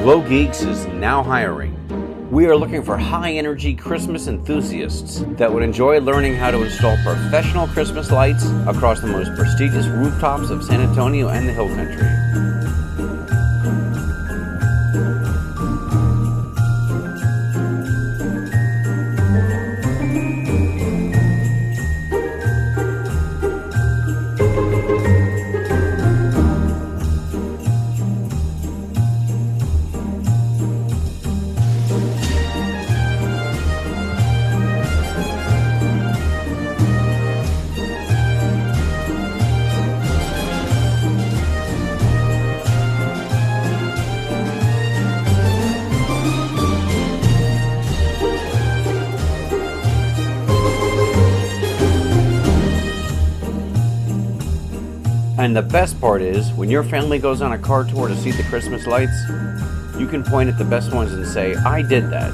Glo Geeks is now hiring. We are looking for high-energy Christmas enthusiasts that would enjoy learning how to install professional Christmas lights across the most prestigious rooftops of San Antonio and the Hill Country. And the best part is, when your family goes on a car tour to see the Christmas lights, you can point at the best ones and say, "I did that."